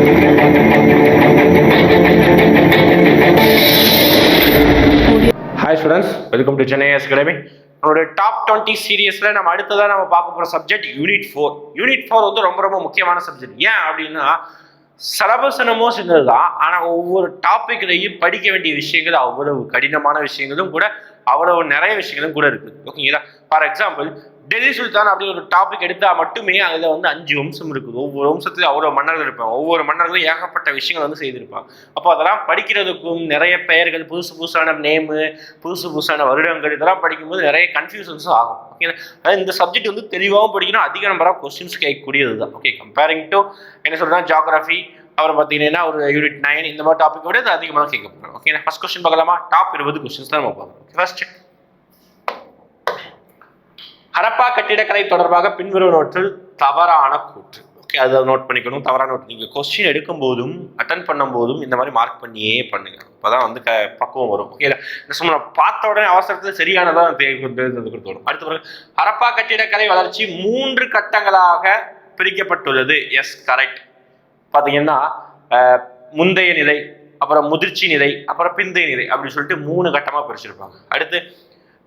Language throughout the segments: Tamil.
Hi students, welcome to Chennai academy. நம்மளோட டாப் 20 சீரியஸ்ல நம்ம அடுத்ததான் நம்ம பார்க்க போற சப்ஜெக்ட் யூனிட் 4. யூனிட் 4 வந்து ரொம்ப ரொம்ப முக்கியமான சப்ஜெக்ட். ஏன் அப்படின்னா சிலபஸ் என்னமோ சின்னதுதான், ஆனா ஒவ்வொரு டாபிக்லையும் படிக்க வேண்டிய விஷயங்கள் அவ்வளவு கடினமான விஷயங்களும் கூட, அவ்வளவு நிறைய விஷயங்களும் கூட இருக்கு. ஓகேங்களா? ஃபார் எக்ஸாம்பிள், டெல்லி சுல்தான் அப்படி ஒரு டாபிக் எடுத்தா மட்டுமே அதுல வந்து 5 வம்சம் இருக்குது. ஒவ்வொரு வம்சத்துலயும் அவ்வளவு மன்னர்கள் இருப்பாங்க. ஒவ்வொரு மன்னர்களும் ஏகப்பட்ட விஷயங்கள் வந்து செய்திருப்பாங்க. அப்போ அதெல்லாம் படிக்கிறதுக்கும் நிறைய பெயர்கள், புதுசு புதுசான நேமு, புதுசு புதுசான வருடங்கள், இதெல்லாம் படிக்கும்போது நிறைய கன்ஃபியூஷன்ஸும் ஆகும். ஓகேங்களா? அதாவது இந்த சப்ஜெக்ட் வந்து தெளிவாகவும் படிக்கணும், அதிக நம்பர் ஆஃப் கொஸ்டின்ஸ் கேட்கக்கூடியது தான். ஓகே, கம்பேரிங் டு என்ன சொல்றேன்னா ஜியாகிரபி, அப்புறம் பார்த்தீங்கன்னா ஒரு யூனிட் 9 இந்த மாதிரி டாபிக் விட இது அதிகமாக கேட்கப்படும். ஓகே, ஃபர்ஸ்ட் கொஸ்டின் பார்க்கலாமா? டாப் 20 கொஸ்டின்ஸ் தான் நம்ம பார்க்கலாம். ஃபர்ஸ்ட், ஹரப்பா கட்டிடக்கலை தொடர்பாக பின்வரும் நோட்டில் தவறான கூற்று. ஓகே, அதை நோட் பண்ணிக்கணும். தவறான நோட். நீங்கள் கொஸ்டின் எடுக்கும் போதும் அட்டன் பண்ணும் போதும் இந்த மாதிரி மார்க் பண்ணியே பண்ணுங்க. அப்போதான் வந்து பக்குவம் வரும். ஓகே, சும்மா பார்த்த உடனே அவசரத்தில் சரியானதான் தேர்ந்தெடுக்கணும். அடுத்த பிறகு, ஹரப்பா கட்டிடக்கலை வளர்ச்சி 3 கட்டங்களாக பிரிக்கப்பட்டுள்ளது. Yes, correct. பார்த்தீங்கன்னா முந்தைய நிலை, அப்புறம் முதிர்ச்சி நிலை, அப்புறம் பிந்தைய நிலை அப்படின்னு சொல்லிட்டு 3 கட்டமாக பிரிச்சிருப்பாங்க. அடுத்து,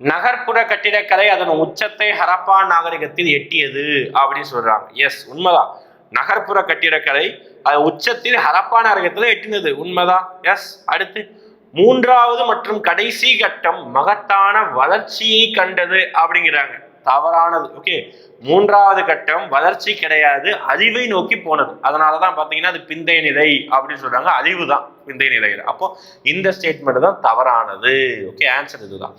நகர்ப்புற கட்டிடக்கலை அதன் உச்சத்தை ஹரப்பா நாகரிகத்தில் எட்டியது அப்படின்னு சொல்றாங்க. எஸ், உண்மைதான். நகர்ப்புற கட்டிடக்கலை அது உச்சத்தில் ஹரப்பா நாகரிகத்தில் எட்டினது, உண்மைதான். எஸ். அடுத்து, 3வது மற்றும் கடைசி கட்டம் மகத்தான வளர்ச்சியை கண்டது அப்படிங்கிறாங்க. தவறானது. ஓகே, 3வது கட்டம் வளர்ச்சி கிடையாது, அழிவை நோக்கி போனது. அதனாலதான் பாத்தீங்கன்னா அது பிந்தைய நிலை அப்படின்னு சொல்றாங்க. அழிவு தான் பிந்தைய நிலையில். அப்போ இந்த ஸ்டேட்மெண்ட் தான் தவறானது. ஓகே, ஆன்சர் இதுதான்.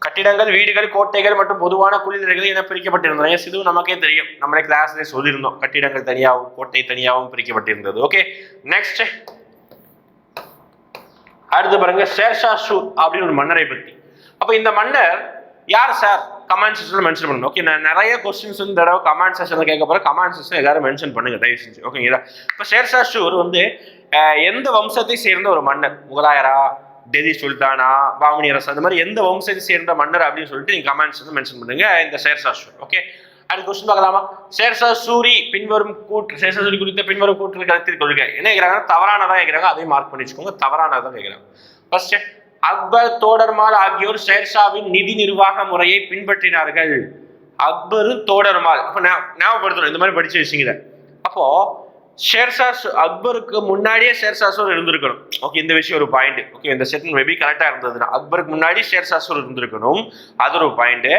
கட்டிடங்கள், வீடுகள், கோட்டைகள் மற்றும் பொதுவான குளிர்நிலைகள் என பிரிக்கப்பட்டிருந்தன. இதுவும் நமக்கே தெரியும், நம்மளே கிளாஸ்ல சொல்லியிருந்தோம். கட்டிடங்கள் தனியாகவும் கோட்டை தனியாகவும் பிரிக்கப்பட்டிருந்தது. Okay, next. அடுத்து பாருங்க, ஷேர்ஷா சூர் அப்படின்னு ஒரு மன்னரை பத்தி. அப்ப இந்த மன்னர் யார் சார்? கமெண்ட் செக்ஷன்ல மென்ஷன் பண்ணணும். ஓகே, நான் நிறைய கொஸ்டின்ஸ் இந்த தடவை கமெண்ட் செக்ஷன்ல கேட்க போறேன். கமெண்ட் செக்ஷன் எல்லாரும் மென்ஷன் பண்ணுங்க தயவு செஞ்சு. ஓகேங்களா? இப்ப ஷேர்ஷா சூர் வந்து எந்த வம்சத்தை சேர்ந்த ஒரு மன்னர்? முகலாயரா, டெல்லி சுல்தானா, பாமினி அரசு, அந்த மாதிரி எந்த வம்சத்தை சேர்ந்த மன்னர் அப்படின்னு சொல்லிட்டு நீங்க கமெண்ட்ஸ் வந்து மென்ஷன் பண்ணுங்க இந்த ஷேர்ஷா சூர். ஓகே, அடுத்த கொஸ்டின் பார்க்கலாமா? ஷேர்ஷா சூரி பின்வரும் கூற்று, ஷேர்ஷா சூரி குறித்த பின்வரும் கூற்று கருத்தில் கொள்க. என்ன கேட்கிறாங்க? தவறானதான் கேட்கிறாங்க. அதையும் மார்க் பண்ணி வச்சுக்கோங்க. தவறானதான் கேட்கிறாங்க. ஃபர்ஸ்ட், அக்பர், தோடர்மால் ஆகியோர் ஷேர்ஷாவின் நிதி நிர்வாக முறையை பின்பற்றினார்கள். அக்பர், தோடர்மால். அப்ப ஞாபகப்படுத்தணும் இந்த மாதிரி படிச்ச விஷயங்கள. அப்போ ஷேர்ஷா அக்பருக்கு முன்னாடியே ஷேர்ஷா சூர் இருந்திருக்கணும். ஓகே, இந்த விஷயம் ஒரு பாயிண்ட். ஓகே, இந்த செட்மெண்ட் மேபி கரெக்டா இருந்ததுன்னா அக்பருக்கு முன்னாடி ஷேர்ஷா சூர் இருந்திருக்கணும். அது ஒரு பாயிண்ட்.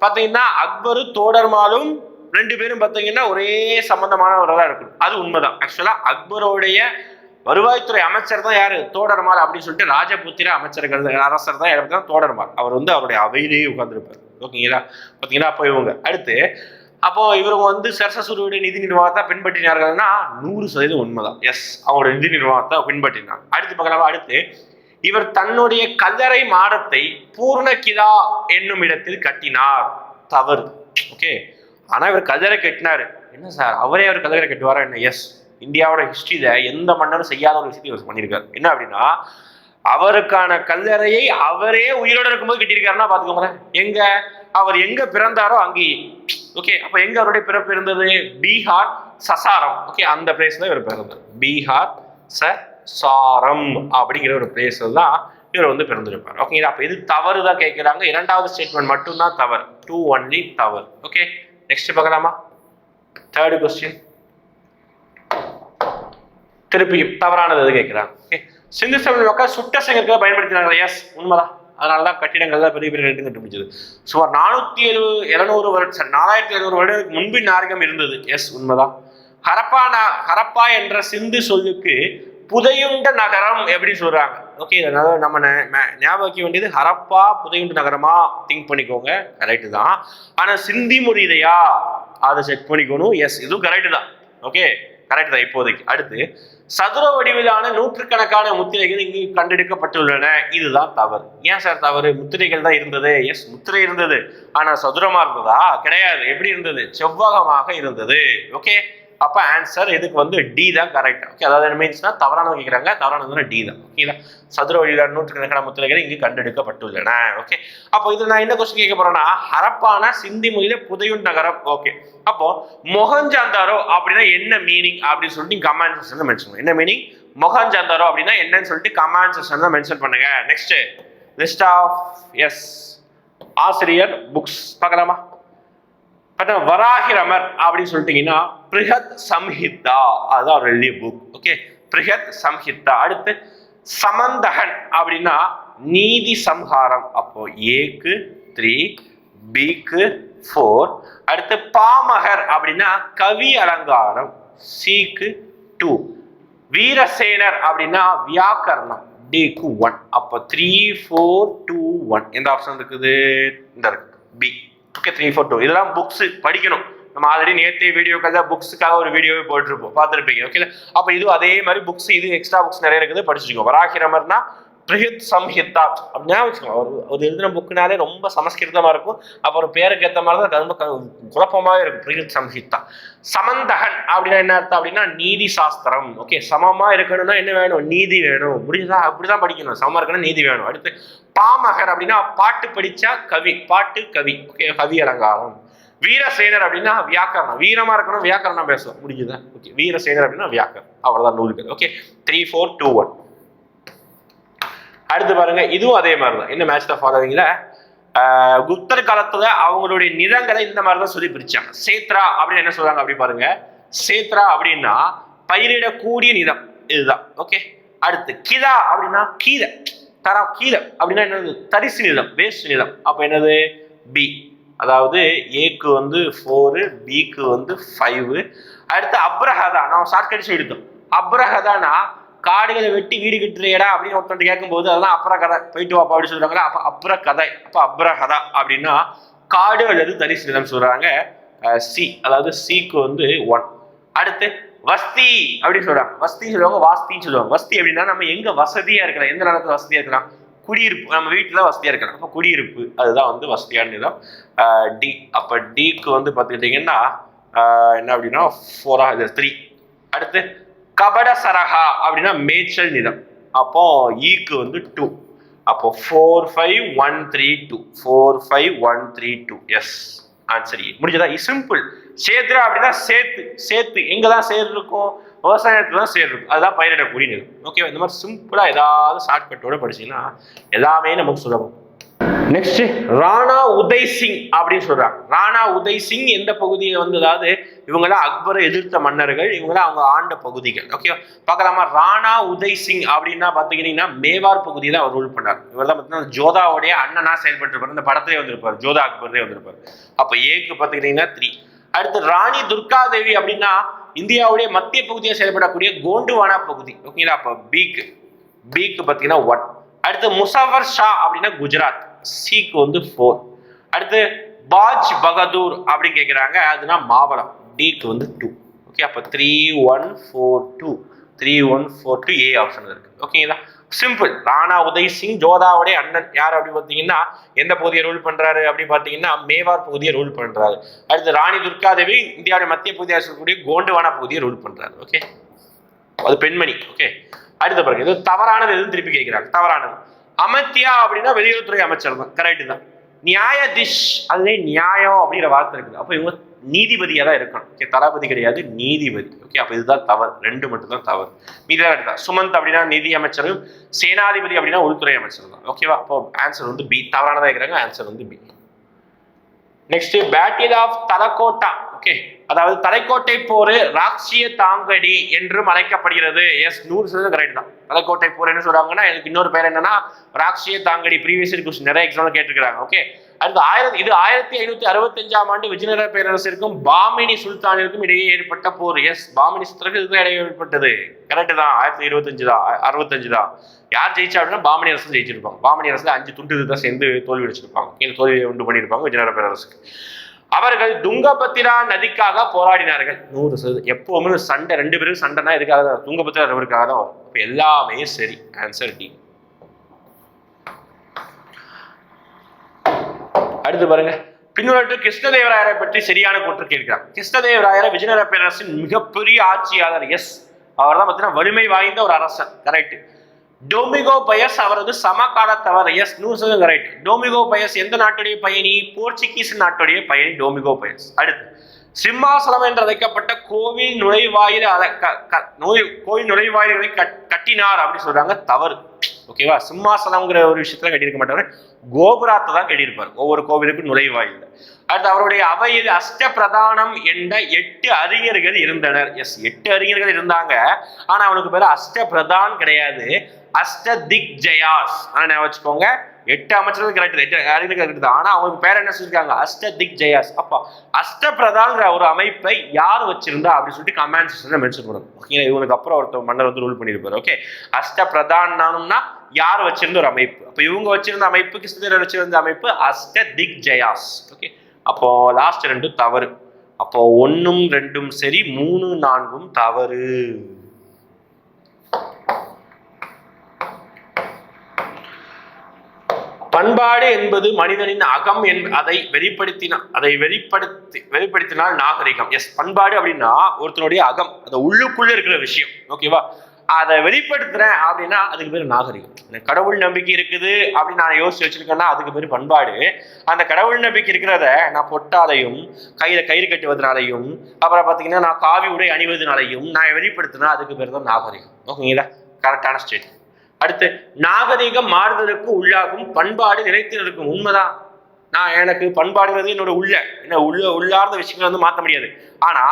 பாத்தீங்கன்னா அக்பரு, தோடர்மாலும் 2 பேரும் பாத்தீங்கன்னா ஒரே சம்பந்தமானவர்களா இருக்கணும். அது உண்மைதான். ஆக்சுவலா அக்பருடைய வருவாய்த்துறை அமைச்சர் தான் யாரு? தோடர்மால் அப்படின்னு சொல்லிட்டு ராஜபுத்திர அமைச்சர்கள் அரசர் தான் யாரு? தோடர்மால். அவர் வந்து அவருடைய அவையிலேயே உட்கார்ந்துருப்பார். ஓகேங்களா? பாத்தீங்கன்னா அப்போ இவங்க அடுத்து, அப்போ இவங்க வந்து ஷேர்ஷா சூரியுடைய நிதி நிர்வாகத்தை பின்பற்றினார்கள்னா 100% உண்மைதான். எஸ், அவருடைய நிதி நிர்வாகத்தை பின்பற்றினார். அடுத்து பார்க்கலாம். அடுத்து, இவர் தன்னுடைய கல்லறை மாடத்தை பூர்ணகிலா என்னும் இடத்தில் கட்டினார். தவறு. ஓகே, ஆனா இவர் கல்லறை கட்டினாரு. என்ன சார், அவரே அவர் கல்லறை கட்டுவாரா என்ன? எஸ், இந்தியாவோட ஹிஸ்டரியில எந்த மன்னரும் செய்யாத ஒரு விஷயத்தை இவர் பண்ணியிருக்காரு. என்ன அப்படின்னா, அவருக்கான கல்லறையை அவரே உயிரோட இருக்கும்போது கட்டியிருக்காருன்னா பாத்துக்கோங்க. எங்க அவர் எங்க பிறந்தாரோ அங்கேயே. ஓகே, அப்ப எங்க அவருடைய பிறப்பு இருந்தது? பீகார், சசாரம். ஓகே, அந்த பிளேஸ்ல இவர் பிறந்தார். பீகார் சசாரம் அப்படிங்கிற ஒரு பிளேஸ்ல தான் இவர் வந்து பிறந்திருப்பார். ஓகேங்களா? அப்ப இது தவறு தான் கேட்கிறாங்க. 2வது ஸ்டேட்மெண்ட் மட்டும்தான் தவறு. 2 ஒன்லி தவறு. ஓகே, நெக்ஸ்ட் பார்க்கலாமா? 3rd கொஸ்டின் திருப்பியும் தவறானது கேட்கிறாங்க. ஓகே, சிந்து சமவெளி மக்கள் சுட்ட செங்கற்களை பயன்படுத்தினாங்க. எஸ், உண்மைதான். அதனாலதான் கட்டிடங்கள் தான் பெரிய பெரிய கட்டுப்பிடிச்சது. சுமார் 4700 வருடங்களுக்கு முன்பின் நாகரிகம் இருந்தது. எஸ், உண்மைதான். ஹரப்பா என்ற சிந்து சொல்லுக்கு புதையுண்ட நகரம் எப்படி சொல்றாங்க? ஓகே, நம்ம ஞாபகம் வைக்க வேண்டியது ஹரப்பா புதையுண்ட நகரமா திங்க் பண்ணிக்கோங்க. கரெக்ட் தான். ஆனா சிந்தி மொழி இல்லையா, அதை செக் பண்ணிக்கணும். எஸ், இதுவும் கரெக்ட் தான். ஓகே, கரெக்ட் தான் இப்போதைக்கு. அடுத்து, சதுர வடிவிலான 100கணக்கான முத்திரைகள் இங்கு கண்டெடுக்கப்பட்டுள்ளன. இதுதான் தவறு. ஏன் சார் தவறு? முத்திரைகள் தான் இருந்தது. எஸ், முத்திரை இருந்தது. ஆனா சதுரமா இருந்ததா? கிடையாது. எப்படி இருந்தது? செவ்வகமாக இருந்தது. ஓகே, அப்ப ஆன்சர் இதுக்கு வந்து டி தான் கரெக்ட். ஓகே, அதாவது என்ன மீன்ஸ்னா தவறானது கேட்குறாங்க, தவறானது டி தான். ஓகேங்களா? சதுர வழியில நூற்றுக்கணக்கான முத்திரைகள் இங்கு கண்டெடுக்கப்பட்டுள்ளன. ஓகே, அப்போ இது நான் என்ன கொஸ்டின் கேட்க போறேன்னா, ஹரப்பானா சிந்தி மொழியில புதையுண் நகரம். ஓகே, அப்போ மொஹஞ்சதாரோ அப்படின்னா என்ன மீனிங் அப்படின்னு சொல்லிட்டு கமெண்ட் செக்ஷன்ல மென்ஷன் பண்ணுங்க. என்ன மீனிங் மொஹஞ்சதாரோ அப்படின்னா என்னன்னு சொல்லிட்டு கமெண்ட் செக்ஷன்ல மென்ஷன் பண்ணுங்க. நெக்ஸ்ட் லிஸ்ட் ஆஃப் எஸ் ஆசிரியர் புக்ஸ் பார்க்கலாமா? வராகிரமர் அப்படின்னு சொல்லிட்டீங்கன்னா பிருஹத் சம்ஹிதா, அதுதான் ஒரு எழுதிய புக். ஓகே, பிருஹத் சம்ஹிதா. அடுத்து சமந்தகன் அப்படின்னா நீதி சம்ஹாரம். அப்போ ஏக்கு 3, பிக்கு 4. அடுத்து பாமகர் அப்படின்னா கவி அலங்காரம், சிக்கு 2. வீரசேனர் அப்படின்னா வியாக்கரணம், டிக்கு 1. அப்போ 3, 4, 2, 1. எந்த ஆப்ஷன் இருக்குது? இந்த இருக்கு பி. ஓகே, 3, 4, 2. இதெல்லாம் புக்ஸ் படிக்கணும். நம்ம ஆல்ரெடி நேற்று வீடியோக்காக புக்ஸுக்காக ஒரு வீடியோவே போட்டிருப்போம், பார்த்துருப்பீங்க. ஓகே, அப்போ இது அதே மாதிரி புக்ஸ், இது எக்ஸ்ட்ரா புக்ஸ் நிறைய இருக்குது, படிச்சுக்கோ. வராகிரமர்னா பிருஹத் சம்ஹிதா அப்படின்னா வச்சுக்கோங்க. ஒரு எழுதின புக்குனாலே ரொம்ப சமஸ்கிருதமா இருக்கும். அப்புறம் பேருக்கு ஏற்ற மாதிரி தான் ரொம்ப குழப்பமாவே இருக்கும். பிருஹத் சம்ஹிதா. சமந்தகன் அப்படின்னா என்ன அர்த்தம் அப்படின்னா நீதி சாஸ்திரம். ஓகே, சமமா இருக்கணும்னா என்ன வேணும்? நீதி வேணும். முடியுதா? அப்படிதான் படிக்கணும். சமமா இருக்கணும், நீதி வேணும். அடுத்து பாமகர் அப்படின்னா பாட்டு படிச்சா கவி, பாட்டு கவி. ஓகே, கவி அலங்காரம். வீரசேனர் அப்படின்னா வியாக்கரணம், வீரமா இருக்கணும், வியாக்கரணம் பேசுவோம். முடிஞ்சுதா? ஓகே, வீரசேனர் அப்படின்னா வியாக்கரணம். அவ்வளவுதான் நூல்கள். ஓகே, 3, 4, 2, 1. அடுத்து பாருங்க, இதுவும் அதே மாதிரிதான். என்ன மேட்ச் தான் ஃபாலோவிங்ல குப்தர் காலத்துல அவங்களுடைய நிலங்களை இந்த மாதிரிதான் சொல்லி பிரிச்சாங்க. சேத்ரா அப்படின்னு என்ன சொல்றாங்க அப்படி பாருங்க. சேத்ரா அப்படின்னா பயிரிடக்கூடிய நிலம், இதுதான். ஓகே, அடுத்து கிதா அப்படின்னா கீரை, கீரை அப்படின்னா என்னது? தரிசு நிலம், வேஸ்ட் நிலம். அப்ப என்னது? பி. அதாவது ஏக்கு வந்து 4, பிக்கு வந்து 5. அடுத்து அப்ரஹதா, நான் ஷார்ட்கட் சொல்லிட்டோம். அப்ரஹதானா காடுகளை வெட்டி வீடு கட்டுறியடா அப்படின்னு ஒருத்தன் கேட்கும்போது அதெல்லாம் அப்புறம் கதை, போயிட்டு வாப்பா அப்படின்னு சொல்றாங்களா, அப்ப அப்புறம் கதை. அப்ப அப்ரஹதா அப்படின்னா காடு அல்லது தரிசு நிலம் சொல்றாங்க. சி, அதாவது சிக்கு வந்து 1. அடுத்து வஸ்தி அப்படின்னு சொல்றாங்க. வஸ்தி சொல்லுவாங்க, வாஸ்தின்னு சொல்லுவாங்க. வஸ்தி அப்படின்னா நம்ம எங்க வசதியா இருக்கலாம், எந்த நேரத்துல வசதியா இருக்கலாம்? குடியிருப்பு, நம்ம வீட்டுல வசதியா இருக்கலாம். அப்ப குடியிருப்பு, அதுதான் வந்து வசதியான நிலம். டி. அப்ப டிக்கு வந்து பாத்துக்கிட்டீங்கன்னா என்ன அப்படின்னா 4, 3. அடுத்து கபட சரஹா அப்படின்னா மேய்ச்சல் நிலம். அப்போ ஈக்கு வந்து 2. அப்போ 4, 5, 1, 3, 2. 4, 5, 1, 3, 2. Yes, answer A. முடிஞ்சதா? சிம்பிள். சேத்ரா அப்படின்னா சேத்து, சேத்து எங்கதான் சேர் இருக்கும்? விவசாயத்துல தான் சேர் இருக்கும், அதுதான் பயிரிடக்கூடிய நிலம். ஓகே, இந்த மாதிரி சிம்பிளா ஏதாவது ஷார்ட்கட்டோட படிச்சீங்கன்னா எல்லாமே நமக்கு சுலபம். நெக்ஸ்ட் ராணா உதய் சிங் அப்படின்னு சொல்றாங்க. ராணா உதய் சிங் எந்த பகுதியை வந்து, அதாவது இவங்கெல்லாம் அக்பரை எதிர்த்த மன்னர்கள், இவங்கெல்லாம் அவங்க ஆண்ட பகுதிகள். ஓகே, பார்க்கலாமா? ராணா உதய் சிங் அப்படின்னா பாத்துக்கிட்டீங்கன்னா மேவார் பகுதியை தான் அவர் ரூல் பண்ணார். இவர் தான் பார்த்தீங்கன்னா ஜோதாவுடைய அண்ணனா செயல்பட்டு இந்த படத்திலே வந்திருப்பார், ஜோதா அக்பர்லேயே வந்திருப்பார். அப்ப ஏக்கு பாத்துக்கிட்டீங்கன்னா 3. அடுத்து ராணி துர்கா தேவி அப்படின்னா இந்தியாவுடைய மத்திய பகுதியை செயல்படக்கூடிய கோண்டுவானா பகுதி. ஓகேங்களா? அப்ப பிக்கு பாத்தீங்கன்னா 1. அடுத்து முசஃபர் ஷா அப்படின்னா குஜராத், சிக்கு வந்து 4. அடுத்து பாஜ் பகதூர் அப்படின்னு கேட்கிறாங்க, அதுனா மாவளம், டிக்கு வந்து 2. ஓகே, அப்ப 3, 1, 4, 2. 3, 1, 4, 2 ஏ ஆப்ஷன் இருக்கு. ஓகேங்களா? சிம்பிள். ராணா உதய் சிங் ஜோதாவுடைய அண்ணன். யார் அப்படி பார்த்தீங்கன்னா எந்த பகுதியை ரூல் பண்றாரு அப்படி பார்த்தீங்கன்னா மேவார் பகுதியை ரூல் பண்றாரு. அடுத்து ராணி துர்கா தேவி இந்தியாவுடைய மத்திய பகுதியாக இருக்கக்கூடிய கோண்டுவானா பகுதியை ரூல் பண்றாரு. ஓகே, அது பெண்மணி. ஓகே, அடுத்த பிறகு இது தவறானது எதுவும் திருப்பி கேட்கிறாங்க. தவறானது அமர்த்தியா அப்படின்னா வெளியுறவுத்துறை அமைச்சர் தான், கரெக்ட் தான். நியாயதிஷ், அதுவே நியாயம் அப்படிங்கிற வார்த்தை இருக்குது. அப்போ இவங்க நீதிபதியா தான் இருக்கணும். ஓகே, தளபதி கிடையாது, நீதிபதி. ஓகே, அப்ப இதுதான் தவறு. 2 மட்டும் தான் தவறு, மீதிதான் தான். சுமந்த் அப்படின்னா நிதி அமைச்சரும், சேனாதிபதி அப்படின்னா உள்துறை அமைச்சர் தான். ஓகேவா? அப்போ ஆன்சர் வந்து பி. தவறானதா இருக்கிறாங்க, ஆன்சர் வந்து B. Next battle of Talikota. Okay, அதாவது தலைக்கோட்டை போர் ராக்சிய தாங்கடி என்றும் அழைக்கப்படுகிறது. எஸ், 100% கரெக்ட் தான். தலைக்கோட்டை போர் என்ன சொல்றாங்கன்னா எனக்கு இன்னொரு பேர் என்னன்னா ராக்சிய தாங்கடி. ப்ரீவியஸ் கொஸ்டின் நிறைய எக்ஸாம்ல கேட்டிருக்காங்க. ஓகே, அடுத்து இது 1565ஆம் ஆண்டு விஜயநகர பேரரசிற்கும் பாமினி சுல்தானிற்கும் இடையே ஏற்பட்ட போர். எஸ், பாமினி சுல்தானுக்கு இடையே ஏற்பட்டது, கரெக்ட் தான். 1025 தான், 65 தான். யார் ஜெயிச்சா அப்படின்னா பாமணி அரசு ஜெயிச்சிருப்பாங்க. பாமணி அரசுல 5 துண்டு தான் சேர்ந்து தோல்வி அடிச்சிருப்பாங்க. இந்த தோல்வியை உண்டு பண்ணியிருப்பாங்க விஜயநகர பேரரசுக்கு. அவர்கள் துங்கபத்திரா நதிக்காக போராடினார்கள். 100%. எப்பவுமே சண்டை, 2 பேரும் சண்டைனா எதுக்காக தான்? துங்கபத்திரா ரிவருக்காக தான் வரும். அப்ப எல்லாமே சரி, ஆன்சர் டி. அடுத்து பாருங்க, பின்வருட்டு கிருஷ்ணதேவராயரை பற்றி சரியான கூற்று கேட்கிறார். கிருஷ்ணதேவராயர் விஜயநகர பேரரசின் மிகப்பெரிய ஆட்சியாளர். எஸ், அவர் தான் பார்த்தீங்கன்னா வலிமை வாய்ந்த ஒரு அரசர். கரெக்ட். டோமிகோ பயஸ் அவரது சமகாலத்தவர். Yes, 100% correct. டோமிகோ பயஸ் எந்த நாட்டுடைய பயணி? போர்ச்சுகீஸ் நாட்டுடைய பயணி டோமிகோ பயஸ். அடுத்து, சிம்மாசனம் என்று அழைக்கப்பட்ட கோவில் நுழைவாயில்களை கட்டினார் அப்படின்னு சொல்றாங்க. தவறு. ஓகேவா? சிம்மாசனம்ங்கிற ஒரு விஷயத்துல கட்டியிருக்க மாட்டாரு, கோபுரத்தை தான் கட்டியிருப்பார் ஒவ்வொரு கோவிலுக்கும் நுழைவாயில். அடுத்து, அவருடைய அவையில் அஷ்ட பிரதானம் என்ற 8 அறிஞர்கள் இருந்தனர். எஸ், 8 அறிஞர்கள் இருந்தாங்க. ஆனா அவனுக்கு பேரு அஷ்ட பிரதான் கிடையாது, அஷ்ட திக் ஜயாஸ். ஆனா வச்சுக்கோங்க, 8 அமைச்சர்கள் கரெக்ட், 8 அறிஞர்கள் கரெக்ட் தான். ஆனா அவங்களுக்கு பேர் என்ன சொல்லியிருக்காங்க? அஷ்ட திக் ஜயாஸ். அப்பா அஷ்ட பிரதான்ங்கிற ஒரு அமைப்பை யார் வச்சிருந்தா அப்படின்னு சொல்லிட்டு கமெண்ட் செக்ஷன்ல மென்ஷன் பண்ணணும். ஓகே, இவனுக்கு அப்புறம் ஒருத்தர் மன்னர் வந்து ரூல் பண்ணியிருப்பாரு. ஓகே, அஷ்ட பிரதானம்னா யார் வச்சிருந்த ஒரு அமைப்பு. அப்ப இவங்க வச்சிருந்த அமைப்பு, கிருஷ்ணதேவர் வச்சிருந்த அமைப்பு அஷ்ட திக் ஜயாஸ். ஓகே, அப்போ லாஸ்ட் 2 தவறு. அப்போ 1ம் 2ம் சரி, 3 4ம் தவறு. பண்பாடு என்பது மனிதனின் அகம். அதை வெளிப்படுத்தினால் நாகரிகம். எஸ், பண்பாடு அப்படின்னா ஒருத்தருடைய அகம், அது உள்ளுக்குள்ள இருக்கிற விஷயம். ஓகேவா? அதை வெளிப்படுத்துறேன் அப்படின்னா அதுக்கு பேர் நாகரிகம். கடவுள் நம்பிக்கை இருக்குது அப்படின்னு நான் யோசிச்சு வச்சிருக்கேன்னா அதுக்கு பேர் பண்பாடு. அந்த கடவுள் நம்பிக்கை இருக்கிறத நான் பொட்டாலையும் கையில கயிறு கட்டுவதனாலையும் அப்புறம் பார்த்தீங்கன்னா நான் காவி உடை அணிவதனாலையும் நான் வெளிப்படுத்தினா அதுக்கு பேர் தான் நாகரிகம். ஓகேங்களா? கரெக்டான ஸ்டேட். அடுத்து, நாகரிகம் மாறுதலுக்கு உள்ளாகும், பண்பாடு நிலைத்து நிற்கும். உண்மைதான். நான் எனக்கு பண்பாடுங்கிறது என்னோட உள்ளார்ந்த விஷயங்களை வந்து மாற்ற முடியாது. ஆனா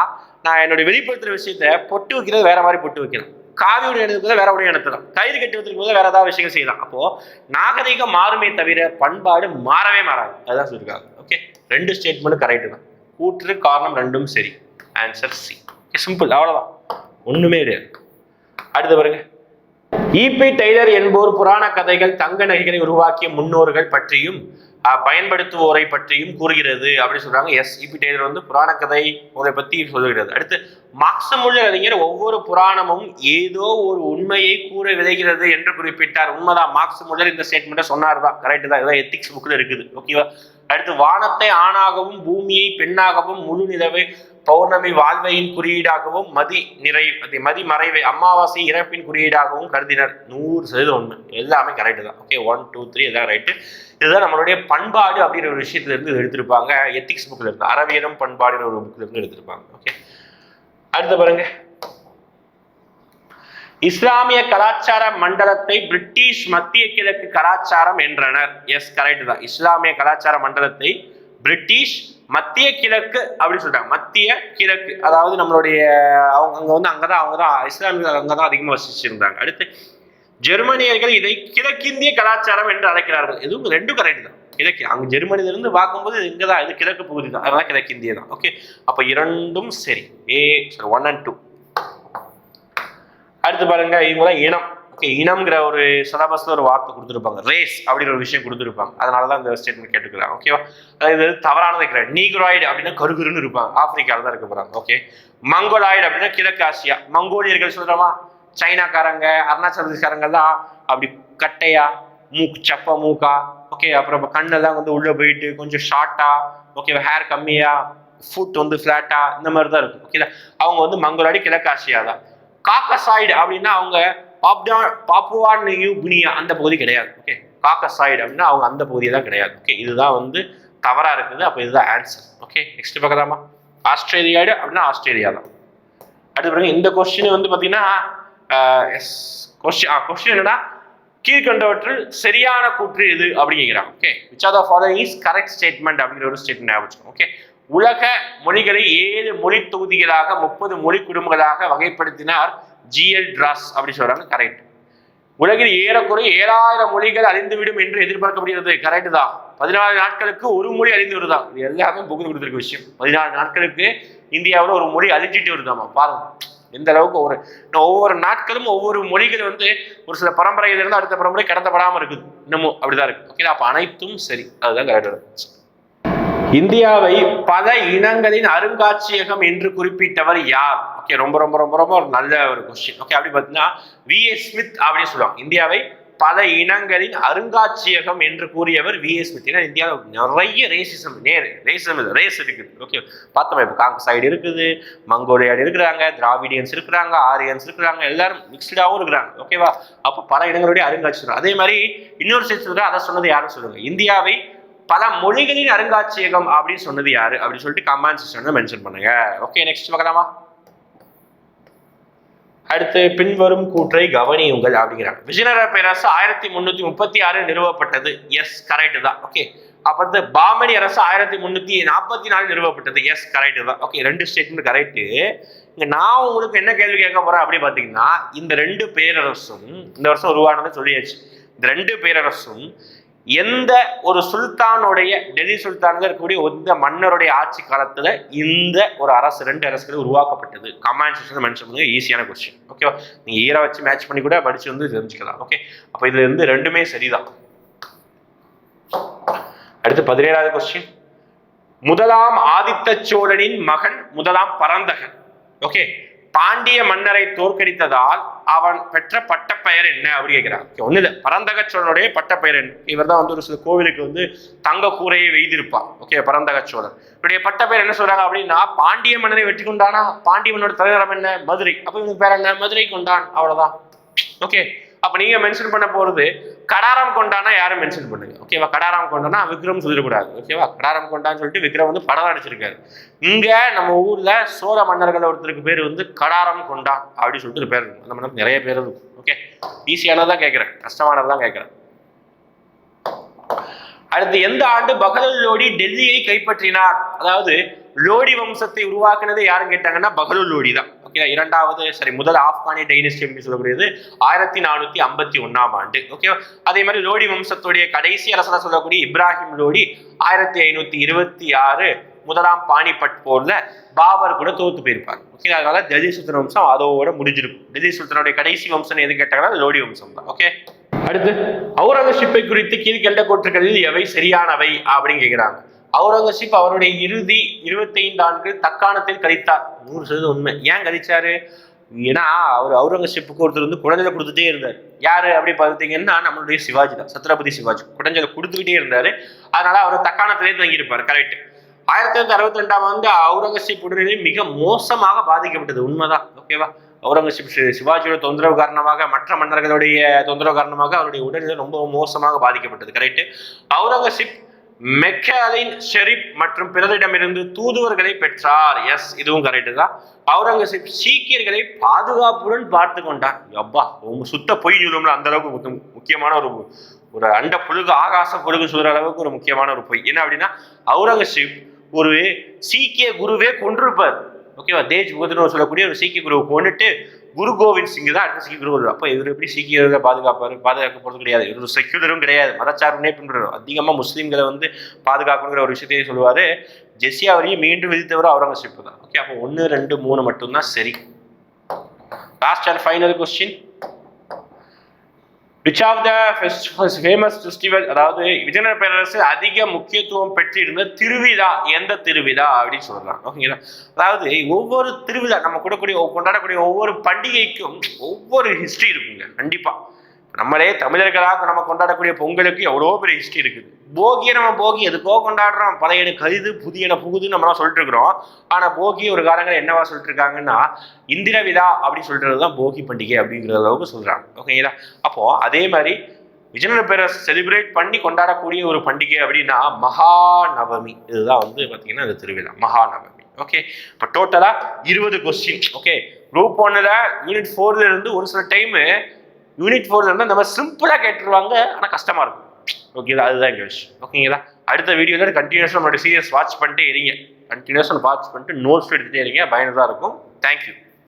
நான் என்னோட வெளிப்படுத்துற விஷயத்த பொட்டு வைக்கிறது வேற மாதிரி பொட்டு வைக்கலாம், காவி உடை அணிவதற்கு வேற உடைய அணித்தலாம், கயிறு கட்டுவதற்கு போது வேற ஏதாவது விஷயங்கள் செய்யலாம். அப்போ நாகரிகம் மாறுமே தவிர பண்பாடு மாறவே மாறாது. அதுதான் சொல்லியிருக்காங்க. ஓகே, 2 ஸ்டேட்மெண்ட் கரெக்ட் தான். கூற்று காரணம் 2ம் சரி. Answer C. சிம்பிள், அவ்வளவுதான், ஒண்ணுமே கிடையாது. அடுத்து பாருங்க. ஈபி டெய்லர் என்போர் புராண கதைகள் தங்க நகைகளை உருவாக்கிய முன்னோர்கள் பற்றியும் பயன்படுத்துவோரை பற்றியும் கூறுகிறது அப்படி சொல்றாங்க. எஸ், ஈபி டெய்லர் வந்து புராண கதை அதை பத்தி சொல்லுகிறது. அடுத்து, மார்க்சமுள்ள அறிஞர் ஒவ்வொரு புராணமும் ஏதோ ஒரு உண்மையை கூற விதைகிறது என்று குறிப்பிட்டார். உண்மைதான், மார்க்சமுல்லர் இந்த ஸ்டேட்மெண்ட்டை சொன்னார் தான். கரெக்ட் தான், இதெல்லாம் எத்திக்ஸ் புக்ல இருக்குது. ஓகேவா? அடுத்து, வானத்தை ஆணாகவும் பூமியை பெண்ணாகவும் முழு நிலவை பௌர்ணமி வாழ்வையின் குறியீடாகவும் மதி மறைவை அமாவாசை இறப்பின் குறியீடாகவும் கருதினர். 100% உண்மை. எல்லாமே கரெக்ட் தான். ஓகே, 1 2 3 எல்லாம் ரைட்டு. இதுதான் நம்மளுடைய பண்பாடு அப்படிங்கிற ஒரு விஷயத்துல இருந்து எடுத்திருப்பாங்க. எத்திக்ஸ் புக்ல இருந்து, அறவியலும் பண்பாடுங்கிற ஒரு புக்ல இருந்து எடுத்திருப்பாங்க. ஓகே, அடுத்து பாருங்க. இஸ்லாமிய கலாச்சார மண்டலத்தை பிரிட்டிஷ் மத்திய கிழக்கு கலாச்சாரம் என்றனர். எஸ், கரெக்ட் தான். இஸ்லாமிய கலாச்சார மண்டலத்தை பிரிட்டிஷ் மத்திய கிழக்கு அப்படி சொல்றாங்க. மத்திய கிழக்கு அதாவது நம்மளுடைய அங்கதான் இஸ்லாமியர்கள் அங்கதான் அதிகமா வசிச்சிருந்தாங்க. அடுத்து, ஜெர்மனியர்கள் இதை கிழக்கிந்திய கலாச்சாரம் என்று அழைக்கிறார்கள். இதுவும் 2ம் கரெக்ட் தான். கிழக்கு அங்க ஜெர்மனியில இருந்து பார்க்கும்போது இங்கதான், இது கிழக்கு பகுதி தான், அதனால கிழக்கிந்திய தான். ஓகே, அப்ப 2ம் சரி. 1 and 2. அடுத்து பாருங்க, இவங்களாம் இனம். ஓகே, இனம்ங்கிற ஒரு சிலபஸ்ல ஒரு வார்த்தை கொடுத்துருப்பாங்க, ரேஸ் அப்படிங்கிற ஒரு விஷயம் கொடுத்துருப்பாங்க. அதனாலதான் இந்த ஸ்டேட்மெண்ட் கேட்டுக்கிறாங்க. ஓகேவா? அதாவது தவறானது கிடையாது. நீக்ராய்டு அப்படின்னா கருகுருன்னு இருப்பாங்க, ஆப்பிரிக்கால தான் இருக்க போறாங்க. ஓகே, மங்கோலாய்டு அப்படின்னா கிழக்கு ஆசியா, மங்கோலியர்கள் சொல்றோமா, சைனாக்காரங்க அருணாச்சல பிரதேசக்காரங்க தான் அப்படி கட்டையா சப்ப மூக்கா. ஓகே, அப்புறம் கண்ணெல்லாம் வந்து உள்ள போயிட்டு கொஞ்சம் ஷார்ட்டா, ஓகே, ஹேர் கம்மியா, ஃபுட் வந்து ஃபிளாட்டா, இந்த மாதிரி தான் இருக்கும். ஓகே, அவங்க வந்து மங்கோலாய்டு கிழக்கு ஆசியா தான். காக்கசாய்டு அப்படின்னா அவங்க பாப்புவா நியூ கினியா அந்த பகுதி கிடையாது. ஓகே, காக்கசாய்டு அப்படின்னா அவங்க அந்த பகுதியை தான் கிடையாது. ஓகே, இதுதான் வந்து தவறா இருக்குது. அப்போ இதுதான் ஆன்சர். ஓகே, நெக்ஸ்ட் பார்க்கலாமா? ஆஸ்திரேலியாடு அப்படின்னா ஆஸ்திரேலியா தான். அடுத்து பாருங்க, இந்த கொஸ்டின் வந்து பார்த்தீங்கன்னா கொஸ்டின் என்னன்னா, கீழ்கண்டவற்றில் சரியான கூற்று எது அப்படின்னு கேட்கிறாங்க. Okay, which of the following is correct statement அப்படிங்கிற ஒரு ஸ்டேட்மெண்ட் ஞாபகம். ஓகே, உலக மொழிகளை 7 மொழி தொகுதிகளாக 30 மொழி குடும்பங்களாக வகைப்படுத்தினார் ஜிஎல் டிராஸ் அப்படி சொல்றாங்க. கரெக்ட். உலகில் ஏறக்குறைய 7000 மொழிகள் அழிந்துவிடும் என்று எதிர்பார்க்கப்படுகிறது. கரெக்ட் தான். 14 நாட்களுக்கு ஒரு மொழி அழிந்து வருதான். இது எல்லாமே புக்கு கொடுத்துருக்க விஷயம். 14 நாட்களுக்கு இந்தியாவில் ஒரு மொழி அழிஞ்சிட்டு வருதாமா. பாருங்க எந்த அளவுக்கு ஒவ்வொரு நாட்களும் ஒவ்வொரு மொழிகள் வந்து ஒரு சில பரம்பரையிலிருந்து அடுத்த பரம்பரை கடத்தப்படாமல் இருக்குது. இன்னமும் அப்படிதான் இருக்கு. ஓகே, அப்ப அனைத்தும் சரி. அதுதான் கரெக்ட். இந்தியாவை பல இனங்களின் அருங்காட்சியகம் என்று குறிப்பிட்டவர் யார்? ஓகே, ரொம்ப ரொம்ப ரொம்ப ரொம்ப ஒரு நல்ல ஒரு கொஸ்டின். ஓகே, அப்படி பார்த்தீங்கன்னா வி.எஸ். ஸ்மித் அப்படின்னு சொல்லுவாங்க. இந்தியாவை பல இனங்களின் அருங்காட்சியகம் என்று கூறியவர் V.S. ஸ்மித். ஏன்னா இந்தியாவில் நிறைய ரேஸ் இருக்குது. ஓகே, பார்த்தோம். இப்போ காங்கசைடு இருக்குது, மங்கோலியாடு இருக்கிறாங்க, திராவிடியன்ஸ் இருக்கிறாங்க, ஆரியன்ஸ் இருக்கிறாங்க, எல்லாரும் மிக்ஸ்டாகவும் இருக்கிறாங்க. ஓகேவா? அப்போ பல இடங்களுடைய அருங்காட்சியகம். அதே மாதிரி இன்னொரு சேர்த்து அதை சொன்னது யாரும் சொல்லுங்க, இந்தியாவை பல மொழிகளின் அருங்காட்சியகம் அப்படின்னு சொன்னது யாரு அப்படின்னு சொல்லிட்டு கமெண்ட் செக்ஷன்ல மென்ஷன் பண்ணுங்க. ஓகே, நெக்ஸ்ட் பார்க்கலாமா? அடுத்து பின்வரும் கூற்றை கவனியுங்கள் அப்படிங்கிறாங்க. விஜயநகர பேரரசு 1336 நிறுவப்பட்டது. எஸ், கரெக்ட் தான். ஓகே, அப்புறம் பாமணி அரசு 1344 நிறுவப்பட்டது. எஸ், கரெக்ட் தான். ஓகே, ரெண்டு ஸ்டேட்மெண்ட் கரெக்ட். இங்க நான் உங்களுக்கு என்ன கேள்வி கேட்க போறேன் அப்படி பாத்தீங்கன்னா, இந்த ரெண்டு பேரரசும் இந்த வருஷம் உருவானது சொல்லியாச்சு. இந்த ரெண்டு பேரரசும் எந்த ஒரு சுல்தானுடைய, டெல்லி சுல்தான்ல இருக்கக்கூடிய இந்த மன்னருடைய ஆட்சி காலத்துல இந்த ஒரு அரசு, ரெண்டு அரசுகள் உருவாக்கப்பட்டது? கமெண்ட் செக்ஷன்ல மென்ஷன் பண்ணுங்க. ஈஸியான கொஸ்டின். ஓகேவா? நீங்க ஈரா வச்சு மேட்ச் பண்ணி கூட படிச்சு வந்து தெரிஞ்சுக்கலாம். ஓகே, அப்ப இதுல இருந்து ரெண்டுமே சரிதான். அடுத்து 17வது கொஸ்டின். முதலாம் ஆதித்த சோழனின் மகன் முதலாம் பரந்தகன், ஓகே, பாண்டிய மன்னரை தோற்கடித்ததால் அவன் பெற்ற பட்டப்பெயர் என்ன அப்படி கேட்கிறான். ஒண்ணு இல்ல, பரந்தக சோழனுடைய பட்டப்பெயர் என்ன? இவர் தான் வந்து ஒரு சில கோவிலுக்கு வந்து தங்க கூரையை வெய்திருப்பான். ஓகே, பரந்தக சோழன் இவருடைய பட்டப்பெயர் என்ன சொல்றாங்க அப்படின்னா, பாண்டிய மன்னரை வெற்றி கொண்டானா. பாண்டிய மன்னோட தலைநகரம் என்ன? மதுரை. அப்ப இவனுக்கு பேர் என்ன? மதுரை கொண்டான். அவ்வளவுதான். ஓகே, அப்ப நீங்க மென்ஷன் பண்ண போறது கடாரம் கொண்டானா யாரும் மென்ஷன் பண்ணுங்க. ஓகேவா? கடாரம் கொண்டானா விக்ரம் சொல்லிடக்கூடாது. ஓகேவா? கடாரம் கொண்டான்னு சொல்லிட்டு விக்ரம் வந்து படம் அடிச்சிருக்காரு. இங்க நம்ம ஊர்ல சோழ மன்னர்கள் ஒருத்தருக்கு பேர் வந்து கடாரம் கொண்டான் அப்படின்னு சொல்லிட்டு ஒரு பேர் இருக்கும். அந்த மாதிரி நிறைய பேர் இருக்கும். ஓகே, ஈஸியானதான் கேட்கிறேன், கஷ்டமானதான் கேட்கிறேன். அடுத்து, எந்த ஆண்டு பகலுல் லோடி டெல்லியை கைப்பற்றினார்? அதாவது லோடி வம்சத்தை உருவாக்குனது யாரும் கேட்டாங்கன்னா பகலுல் லோடி தான். ஓகே, முதல் ஆப்கானிய டைனஸ்டி அப்படின்னு சொல்லக்கூடியது 1451ஆம் ஆண்டு. ஓகே, அதே மாதிரி லோடி வம்சத்துடைய கடைசி அரசனா சொல்லக்கூடிய இப்ராஹிம் லோடி 1526 முதலாம் பானிபட் போர்ல பாபர் கூட தோத்து போயிருப்பாங்க. ஓகே, அதனால டெல்லி சுல்தான் வம்சம் அதோட முடிஞ்சிருக்கும். டெல்லி சுல்தானுடைய கடைசி வம்சம் எது கேட்டாங்கன்னா லோடி வம்சம் தான். ஓகே, அடுத்து அவுரங்கசீப்பை குறித்து கீழ்கண்ட கூற்றுகளில் எவை சரியானவை அப்படின்னு கேட்கிறாங்க. அவுரங்கசீப் அவருடைய இறுதி 25 ஆண்டுகள் தக்காணத்தில் கழித்தார். 100% உண்மை. ஏன் கழிச்சாரு? ஏன்னா அவர் அவுரங்கசீப்புக்கு ஒருத்தர் வந்து குழந்தைகளை கொடுத்துட்டே இருந்தார். யாரு அப்படி பார்த்தீங்கன்னா நம்மளுடைய சிவாஜி தான், சத்ரபதி சிவாஜி குழந்தைகளை கொடுத்துக்கிட்டே இருந்தாரு. அதனால அவர் தக்காணத்திலே தங்கியிருப்பார். கரெக்ட். 1962ஆம் ஆண்டு அவுரங்கசீப் உடல்நிலை மிக மோசமாக பாதிக்கப்பட்டது. உண்மைதான். ஓகேவா? அவுரங்கசீப் சிவாஜியோட தொந்தரவு காரணமாக, மற்ற மன்னர்களுடைய தொந்தரவு காரணமாக அவருடைய உடல்நிலை ரொம்ப மோசமாக பாதிக்கப்பட்டது. கரெக்ட். அவுரங்கசீப் மெக்காலின் ஷெரீப் மற்றும் பிறரிடமிருந்து தூதுவர்களை பெற்றார். எஸ், இதுவும் கரெக்ட் தான். அவுரங்கசீப் சீக்கியர்களை பாதுகாப்புடன் பார்த்து கொண்டான். அப்பா, சுத்த பொய் சொல்லும்ல, அந்த அளவுக்கு முக்கியமான ஒரு அண்ட புழுகு, ஆகாச புழுகு சொல்ற அளவுக்கு ஒரு முக்கியமான ஒரு பொய். என்ன அப்படின்னா, அவுரங்கசீப் ஒரு சீக்கிய குருவே கொன்றிருப்பார். ஓகேவா? தேஜ் பகதூர் சொல்லக்கூடிய ஒரு சீக்கிய குருவை கொண்டுட்டு குரு கோவிந்த் சிங் தான் அடுத்த சீக்கிய குரு. அப்போ இவர் எப்படி சீக்கியர்களை பாதுகாக்க போறது கிடையாது. இவர் செக்யூலரும் கிடையாது, மதச்சார்புனே பின்பற்றுறாரு. அதிகமா முஸ்லீம்களை வந்து பாதுகாக்கணுங்கிற ஒரு விஷயத்தையே சொல்லுவாரு. ஜெசியா வரையும் மீண்டும் விதித்தவர் அவுரங்கசீப் தான். ஓகே, அப்போ 1, 2, 3 மட்டும்தான் சரி. Last and final question. Which of the famous festival, அதாவது விஜயநகர பேரரசு அதிக முக்கியத்துவம் பெற்றிருந்த திருவிழா எந்த திருவிழா அப்படின்னு சொல்லலாம். ஓகேங்களா? அதாவது ஒவ்வொரு திருவிழா நம்ம கொண்டாடக்கூடிய ஒவ்வொரு பண்டிகைக்கும் ஒவ்வொரு ஹிஸ்டரி இருக்குங்க. கண்டிப்பா நம்மளே தமிழர்களாக நம்ம கொண்டாடக்கூடிய பொங்கலுக்கு எவ்வளோ பெரிய ஹிஸ்டரி இருக்குது. போகியை நம்ம போகி எதுக்கோ கொண்டாடுறோம். பழையன கருது புதியன புகுதுன்னு நம்மளாம் சொல்லிட்டு இருக்கிறோம். ஆனா போகி ஒரு காலங்கள் என்னவா சொல்லிட்டு இருக்காங்கன்னா இந்திர விழா அப்படின்னு சொல்றதுதான் போகி பண்டிகை அப்படிங்கிற அளவுக்கு சொல்றாங்க. ஓகேங்களா? அப்போ அதே மாதிரி விஜயநகர பேரரசு செலிப்ரேட் பண்ணி கொண்டாடக்கூடிய ஒரு பண்டிகை அப்படின்னா மகாநவமி. இதுதான் வந்து பாத்தீங்கன்னா அந்த திருவிழா மகாநவமி. ஓகே, இப்போ டோட்டலா 20 கொஸ்டின். ஓகே, குரூப் 1ல யூனிட் 4ல இருந்து ஒரு சில டைம் யூனிட் 4ல இருந்தால் நம்ம சிம்பிளா கேட்டுருவாங்க, ஆனால் கஷ்டமா இருக்கும். ஓகேங்களா? அதுதான் எங்கள் விஷயம். ஓகேங்களா? அடுத்த வீடியோவில் கண்டினியூஸாக நம்மளோட சீரியஸ் வாட்ச் பண்ணிட்டே இருங்க. கண்டினியூஸாக வாட்ச் பண்ணிட்டு நோட்ஸ் எடுத்துகிட்டே இருங்க. பயனுள்ளதாக இருக்கும். தேங்க்யூ.